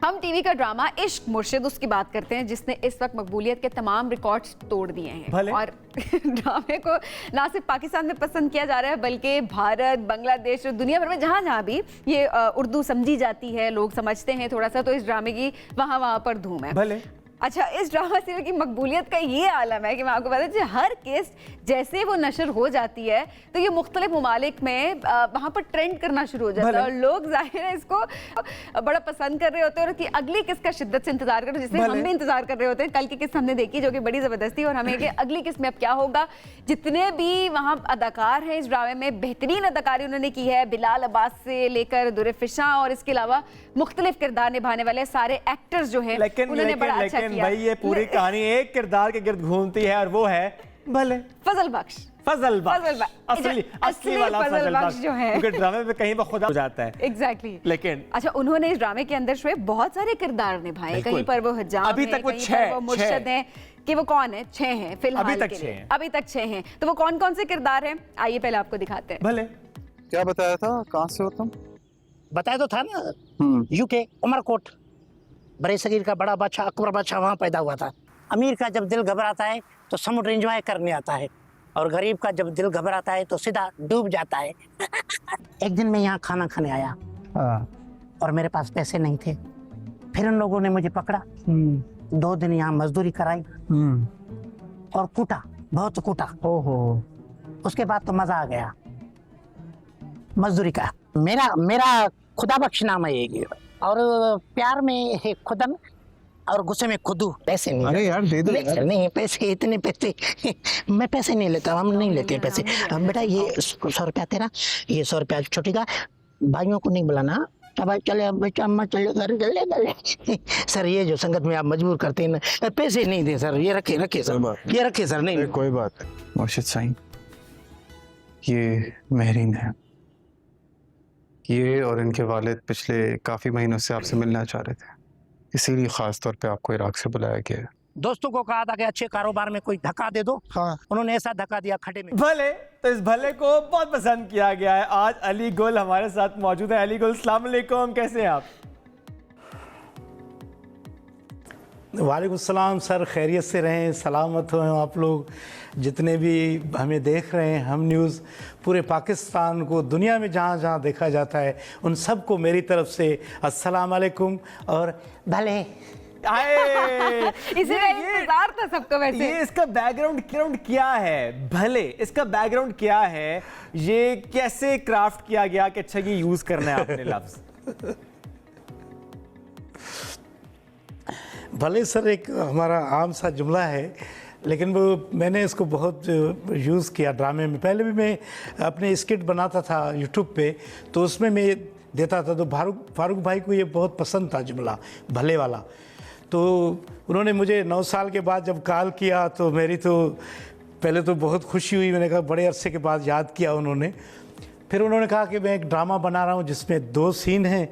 हम टीवी का ड्रामा इश्क मुर्शिद उसकी बात करते हैं जिसने इस वक्त मकबूलियत के तमाम रिकॉर्ड्स तोड़ दिए हैं और ड्रामे को ना सिर्फ पाकिस्तान में पसंद किया जा रहा है बल्कि भारत, बांग्लादेश और दुनिया भर में जहाँ जहाँ भी ये उर्दू समझी जाती है, लोग समझते हैं थोड़ा सा, तो इस ड्रामे की वहाँ पर धूम है। भले अच्छा, इस ड्रामा सीरियल की मकबूलियत का ये आलम है कि मैं आपको बता दूं, हर केस जैसे वो नशर हो जाती है तो ये मुख्तलिफ ममालिक में वहाँ पर ट्रेंड करना शुरू हो जाता है और लोग जाहिर है इसको बड़ा पसंद कर रहे होते हैं और कि अगली किस्त का शिद्दत से इंतजार कर रहे हैं, जिसे हम भी इंतजार कर रहे होते हैं। कल की किस्त हमने देखी जो कि बड़ी ज़बरदस्ती, और हमें कि अगली किस्त में अब क्या होगा। जितने भी वहाँ अदाकार हैं इस ड्रामे में, बेहतरीन अदाकारी उन्होंने की है, बिलाल अब्बास से लेकर दुर फिशा और इसके अलावा मुख्तलिफ किरदार निभाने वाले सारे एक्टर्स जो हैं उन्होंने बड़ा अच्छा किया। भाई ये पूरी कहानी एक किरदार के गिर्द घूमती है और वो है भले फजल बख्श। असली वाला फजल बख्श जो है, क्योंकि ड्रामे में कहीं वो खुदा हो जाता है। एग्जैक्टली। लेकिन अच्छा, उन्होंने इस ड्रामे के अंदर शोएब बहुत सारे किरदार निभाए, कहीं पर वो हजाम अभी तक वो 6 मुर्शद हैं कि वो कौन है, 6 हैं फिलहाल, अभी तक 6 हैं। तो वो कौन कौन से किरदार हैं, आइए पहले आपको दिखाते हैं। भले क्या बताया था, कहाँ से हो तुम? बताया तो था ना, यूके उमरकोट, बड़े सगीर का बड़ा बादशाह अकबर बादशाह वहाँ पैदा हुआ था। अमीर का जब दिल घबराता है तो समुद्र एंजॉय करने आता है, और गरीब का जब दिल घबराता है तो सीधा डूब जाता है। एक दिन मैं यहाँ खाना खाने आया और मेरे पास पैसे नहीं थे। फिर उन लोगों ने मुझे पकड़ा, 2 दिन यहाँ मजदूरी कराई और कूटा, बहुत कूटा। ओहो। उसके बाद तो मजा आ गया मजदूरी का। मेरा खुदा बख्श नाम है ये, और प्यार में खुदा और गुस्से में खुदू। पैसे नहीं। अरे यार दे दो यार। नहीं पैसे, इतने पैसे मैं पैसे नहीं लेता, हम नहीं लेते पैसे। बेटा ये 100 रुपया तेरा, ये 100 रुपया छोटी का, भाइयों को नहीं बुलाना। अब चले बेटा, अम्मा चले घर। सर ये जो संगत में आप मजबूर करते हैं ना, पैसे नहीं दे सर, ये रखे सर, ये रखे सर। नहीं कोई बात नहीं मुर्शिद साईं, ये महरीन है। ये और इनके वालिद पिछले काफी महीनों से आपसे मिलना चाह रहे थे, इसीलिए खास तौर पे आपको इराक से बुलाया गया है। दोस्तों को कहा था कि अच्छे कारोबार में कोई धक्का दे दो। हाँ। उन्होंने ऐसा धक्का दिया खड्डे में। भले, तो इस भले को बहुत पसंद किया गया है। आज अली गुल हमारे साथ मौजूद है। अली गुल, अस्सलाम वालेकुम, कैसे हैं आप? वालेकुम सलाम सर, खैरियत से रहें, सलामत हो आप लोग जितने भी हमें देख रहे हैं। हम न्यूज़ पूरे पाकिस्तान को, दुनिया में जहाँ जहाँ देखा जाता है, उन सबको मेरी तरफ से अस्सलाम वालेकुम और भले। इसी का इंतजार था सबको। वैसे ये इसका बैकग्राउंड क्या है? भले इसका बैकग्राउंड क्या है? ये कैसे क्राफ्ट किया गया कि अच्छा ये यूज करना है आपने लफ्ज? भले सर एक हमारा आम सा जुमला है, लेकिन वो मैंने इसको बहुत यूज़ किया ड्रामे में। पहले भी मैं अपने स्किट बनाता था यूट्यूब पे, तो उसमें मैं देता था, तो फारूक भाई को ये बहुत पसंद था जुमला भले वाला। तो उन्होंने मुझे 9 साल के बाद जब कॉल किया तो मेरी तो पहले तो बहुत खुशी हुई। मैंने कहा बड़े अरसे के बाद याद किया उन्होंने। फिर उन्होंने कहा कि मैं एक ड्रामा बना रहा हूँ जिसमें 2 सीन हैं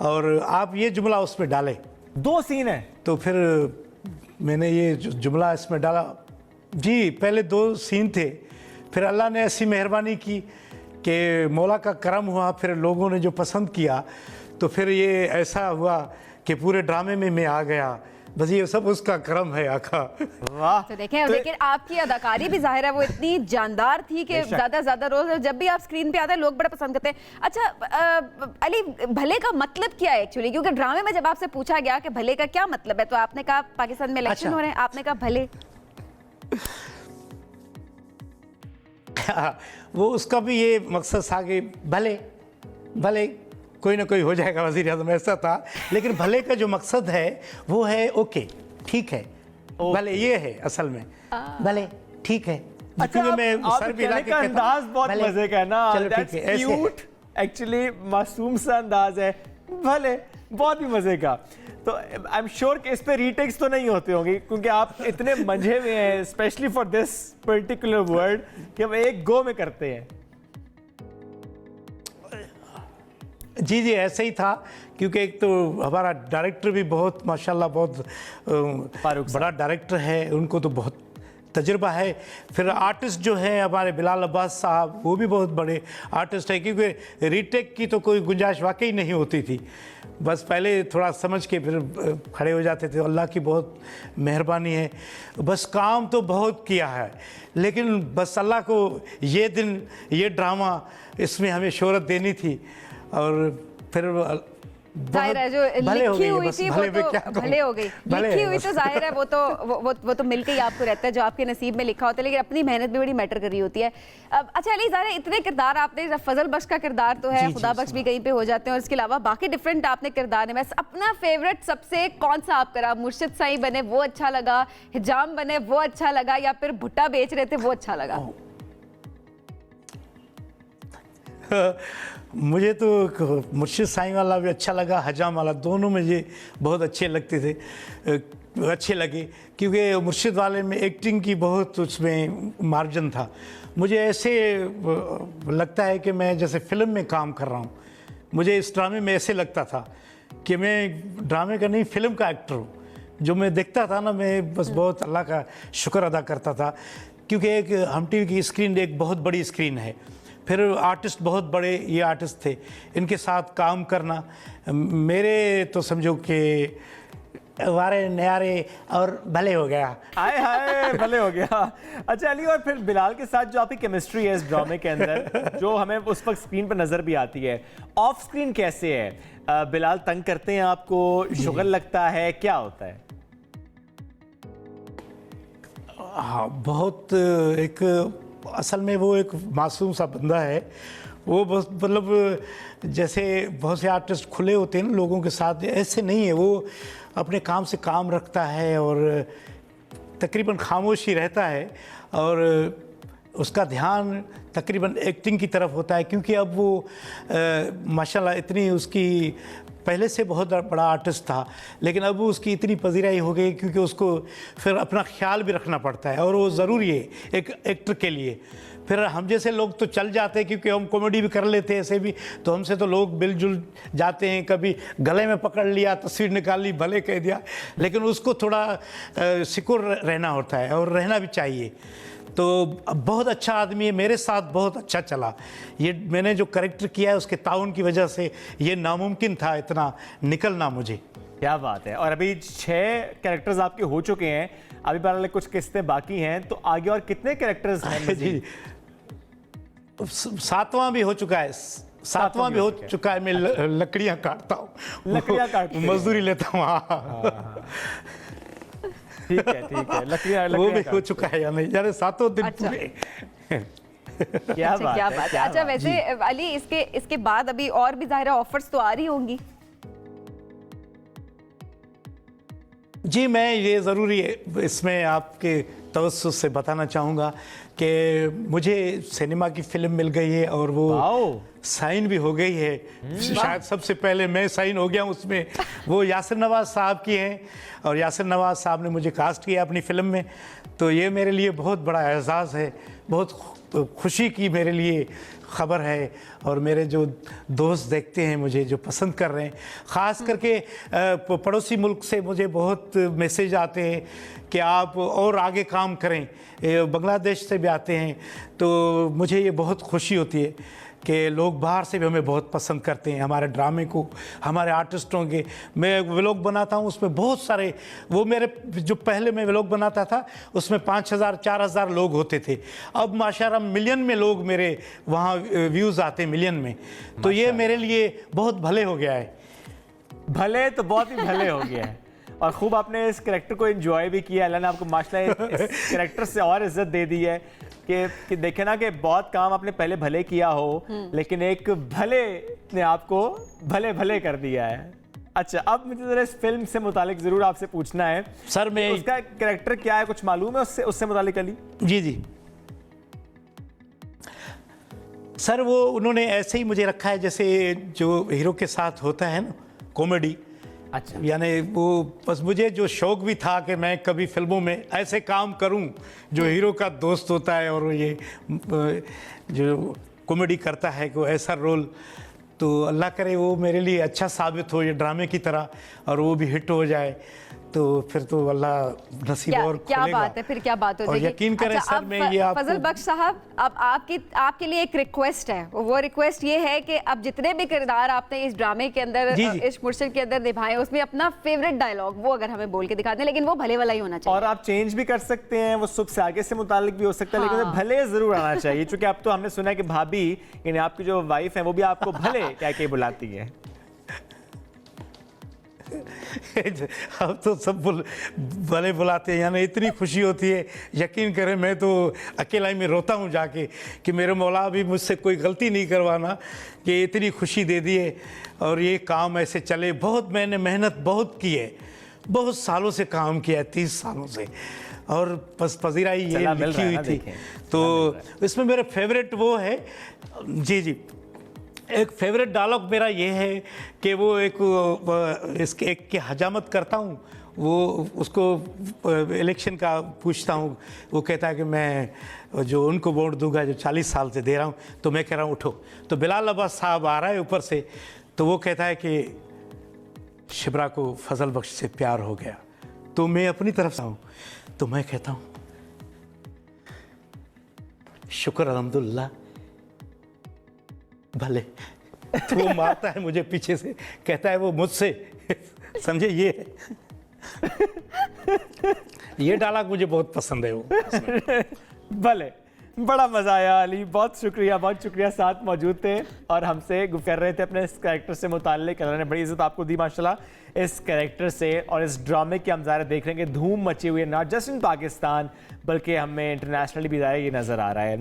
और आप ये जुमला उसमें डालें। 2 सीन है? तो फिर मैंने ये जुमला इसमें डाला। जी, पहले 2 सीन थे, फिर अल्लाह ने ऐसी मेहरबानी की कि मौला का करम हुआ, फिर लोगों ने जो पसंद किया तो फिर ये ऐसा हुआ कि पूरे ड्रामे में मैं आ गया। बस ये सब उसका करम है आका। वाह। तो देखें, लेकिन आपकी अदाकारी भी जाहिर है वो इतनी जानदार थी कि ज्यादा रोज जब भी आप स्क्रीन पे आते हैं लोग बड़ा पसंद करते हैं। अच्छा अली, भले का मतलब क्या है एक्चुअली? क्योंकि ड्रामे में जब आपसे पूछा गया कि भले का क्या मतलब है तो आपने कहा पाकिस्तान में इलेक्शन हो रहे हैं, आपने कहा भले। वो उसका भी ये मकसद था कि भले कोई ना कोई हो जाएगा वज़ीर आज़म, ऐसा था। लेकिन भले का जो मकसद है वो है ओके, ठीक है, भले ये है असल में, भले ठीक है। अच्छा, मैं सर भी हिला के अंदाज बहुत मजे का है ना, चलो ठीक है, क्यूट, एक्चुअली मासूम सा अंदाज है, भले बहुत ही मजे का। तो आई एम श्योर कि इस पे रीटेक्स तो नहीं होते होंगे क्योंकि आप इतने मंझे में हैं, specially for this particular word, कि हम एक गो में करते हैं। जी ऐसे ही था, क्योंकि एक तो हमारा डायरेक्टर भी बहुत माशाल्लाह बहुत बड़ा डायरेक्टर है, उनको तो बहुत तजुर्बा है। फिर आर्टिस्ट जो है हमारे बिलाल अब्बास साहब, वो भी बहुत बड़े आर्टिस्ट है, क्योंकि रीटेक की तो कोई गुंजाइश वाकई नहीं होती थी। बस पहले थोड़ा समझ के फिर खड़े हो जाते थे। अल्लाह की बहुत मेहरबानी है। बस काम तो बहुत किया है, लेकिन बस अल्लाह को ये दिन, ये ड्रामा, इसमें हमें शोहरत देनी थी। और फिर जाहिर है जो लिखी हुई थी वो तो भले हो गई, लिखी हुई तो जाहिर है वो तो मिल के ही आपको रहता है जो आपके नसीब में लिखा होता है, लेकिन अपनी मेहनत भी बड़ी मैटर कर रही होती है। अच्छा अली, ज़ाहिर है इतने किरदार आपने, फजल बख्श का किरदार तो है, खुदा बख्श भी कहीं पे हो जाते हैं, और इसके अलावा बाकी डिफरेंट आपने किरदार है। बस अपना फेवरेट सबसे कौन सा आप करा? मुर्शिद साई बने वो अच्छा लगा, हिजाम बने वो अच्छा लगा, या फिर भुट्टा बेच रहे थे वो अच्छा लगा? मुझे तो मुर्शिद साईं वाला भी अच्छा लगा, हजाम वाला, दोनों मुझे बहुत अच्छे लगते थे, अच्छे लगे, क्योंकि मुर्शिद वाले में एक्टिंग की बहुत उसमें मार्जिन था। मुझे ऐसे लगता है कि मैं जैसे फिल्म में काम कर रहा हूँ। मुझे इस ड्रामे में ऐसे लगता था कि मैं ड्रामे का नहीं, फिल्म का एक्टर हूँ। जो मैं देखता था ना, मैं बस बहुत अल्लाह का शुक्र अदा करता था, क्योंकि एक हम टीवी की स्क्रीन एक बहुत बड़ी स्क्रीन है, फिर आर्टिस्ट बहुत बड़े ये आर्टिस्ट थे, इनके साथ काम करना मेरे तो समझो कि वारे न्यारे और भले हो गया। हाय हाय भले हो गया। अच्छा अली, और फिर बिलाल के साथ जो आपकी केमिस्ट्री है इस ड्रामे के अंदर, जो हमें उस वक्त स्क्रीन पर नजर भी आती है, ऑफ स्क्रीन कैसे है? बिलाल तंग करते हैं आपको, शुगर लगता है, क्या होता है? हाँ, बहुत एक असल में वो एक मासूम सा बंदा है। वो बस मतलब जैसे बहुत से आर्टिस्ट खुले होते हैं ना लोगों के साथ, ऐसे नहीं है। वो अपने काम से काम रखता है और तकरीबन खामोश ही रहता है, और उसका ध्यान तकरीबन एक्टिंग की तरफ होता है, क्योंकि अब वो माशाल्लाह इतनी उसकी पहले से बहुत बड़ा आर्टिस्ट था, लेकिन अब उसकी इतनी पजीराई हो गई, क्योंकि उसको फिर अपना ख्याल भी रखना पड़ता है, और वो ज़रूरी है एक एक्टर के लिए। फिर हम जैसे लोग तो चल जाते हैं, क्योंकि हम कॉमेडी भी कर लेते हैं ऐसे भी, तो हमसे तो लोग मिलजुल जाते हैं। कभी गले में पकड़ लिया, तस्वीर निकाल ली, भले कह दिया, लेकिन उसको थोड़ा सिकुड़ रहना होता है, और रहना भी चाहिए। तो बहुत अच्छा आदमी है, मेरे साथ बहुत अच्छा चला। ये मैंने जो कैरेक्टर किया है उसके ताउन की वजह से ये नामुमकिन था इतना निकलना मुझे। क्या बात है। और अभी 6 कैरेक्टर्स आपके हो चुके हैं, अभी बार कुछ किस्तें बाकी हैं, तो आगे और कितने कैरेक्टर्स हैं? जी, 7वां भी हो चुका है, 7वां भी हो चुका है। मैं लकड़ियाँ काटता हूँ, लकड़ियाँ काटते हैं, मजदूरी लेता हूँ। हाँ। ठीक है ठीक है, लकड़ियाँ वो भी हो चुका है या नहीं, यानी 7 दिन अच्छा। पूरे। क्या बात क्या है, बात है। क्या अच्छा बात। वैसे अली, इसके बाद अभी और भी ज़ाहिर ऑफर्स तो आ रही होंगी? जी, मैं ये ज़रूरी है इसमें आपके तवज्जुह से बताना चाहूँगा कि मुझे सिनेमा की फिल्म मिल गई है, और वो साइन भी हो गई है। शायद सबसे पहले मैं साइन हो गया हूँ उसमें। वो यासिर नवाज साहब की हैं, और यासिर नवाज साहब ने मुझे कास्ट किया अपनी फिल्म में। तो ये मेरे लिए बहुत बड़ा एहसास है, बहुत खुशी की मेरे लिए ख़बर है। और मेरे जो दोस्त देखते हैं मुझे, जो पसंद कर रहे हैं, ख़ास करके पड़ोसी मुल्क से मुझे बहुत मैसेज आते हैं कि आप और आगे काम करें। बांग्लादेश से भी आते हैं, तो मुझे ये बहुत खुशी होती है कि लोग बाहर से भी हमें बहुत पसंद करते हैं, हमारे ड्रामे को, हमारे आर्टिस्टों के। मैं व्लॉग बनाता हूँ, उसमें बहुत सारे, वो मेरे जो पहले मैं व्लॉग बनाता था उसमें 5000 4000 लोग होते थे। अब माशाल्लाह मिलियन में लोग मेरे वहाँ व्यूज़ आते हैं, मिलियन में। तो ये मेरे लिए बहुत भले हो गया है। भले तो बहुत ही भले हो गया है, और खूब आपने इस कैरेक्टर को एंजॉय भी किया। अल्लाह ने आपको माशाल्लाह इस कैरेक्टर से और इज्जत दे दी है कि देखे ना कि बहुत काम आपने पहले भले किया हो, लेकिन एक भले ने आपको भले भले कर दिया है। अच्छा, अब मुझे जरा इस फिल्म से मुतालिक जरूर आपसे पूछना है सर, मैं उसका कैरेक्टर क्या है, कुछ मालूम है उससे मुतालिक अली? जी जी सर, वो उन्होंने ऐसे ही मुझे रखा है जैसे जो हीरो के साथ होता है ना, कॉमेडी। अच्छा, यानी वो बस मुझे जो शौक भी था कि मैं कभी फिल्मों में ऐसे काम करूं जो हीरो का दोस्त होता है, और ये जो कॉमेडी करता है, कोई ऐसा रोल। तो अल्लाह करे वो मेरे लिए अच्छा साबित हो ये ड्रामे की तरह, और वो भी हिट हो जाए, तो फिर तो अल्लाह नसीब और क्या खोलेगा। बात है, फिर क्या बात हो और जाएगी। यकीन करें अच्छा, सर, अब मैं ये आपको फजल बख्श साहब, अब आपके लिए एक रिक्वेस्ट है। वो रिक्वेस्ट ये है कि अब जितने भी किरदार आपने इस ड्रामे के अंदर, जी, जी। इस मुर्शिद के अंदर निभाए, उसमें अपना फेवरेट डायलॉग वो अगर हमें बोल के दिखा दें, लेकिन वो भले वाला ही होना चाहिए। और आप चेंज भी कर सकते हैं, वो सुबह से आगे से मुतालिक भी हो सकता है, लेकिन हाँ। भले जरूर आना चाहिए, क्योंकि अब तो हमने सुना है कि भाभी यानी आपकी जो वाइफ है वो भी आपको भले क्या क्या बुलाती है। अब तो सब भले बुलाते हैं, यानी इतनी खुशी होती है, यकीन करें मैं तो अकेला ही में रोता हूँ जाके कि मेरे मौला अभी मुझसे कोई गलती नहीं करवाना, कि इतनी खुशी दे दी है और ये काम ऐसे चले। बहुत मैंने मेहनत बहुत की है, बहुत सालों से काम किया है, 30 सालों से, और पजीराई ये चला मिल लिखी रहा है हुई ना, थी। देखें, तो इसमें मेरा फेवरेट वो है, जी, एक फेवरेट डायलॉग मेरा ये है कि वो इसके एक की हजामत करता हूँ, वो उसको इलेक्शन का पूछता हूँ, वो कहता है कि मैं जो उनको वोट दूंगा जो 40 साल से दे रहा हूँ, तो मैं कह रहा हूँ उठो, तो बिलाल अब्बास साहब आ रहा है ऊपर से, तो वो कहता है कि शिबरा को फजल बख्श से प्यार हो गया, तो मैं अपनी तरफ से हूँ, तो मैं कहता हूँ शुक्र अल्हम्दुलिल्लाह, भले। तो वो मारता है मुझे पीछे से, कहता है वो मुझसे, समझे, ये डायलॉग मुझे बहुत पसंद है वो। भले, बड़ा मजा आया अली, बहुत शुक्रिया साथ मौजूद थे और हमसे गुफ्तगू कर रहे थे अपने इस कैरेक्टर से मुताल्लिक। अल्लाह ने बड़ी इज्जत आपको दी माशाल्लाह इस कैरेक्टर से, और इस ड्रामे की हम ज़ाहिर देख रहे हैं कि धूम मची हुई है, नॉट जस्ट इन पाकिस्तान बल्कि हमें इंटरनेशनली भी ज़ाहिर ये नज़र आ रहा है।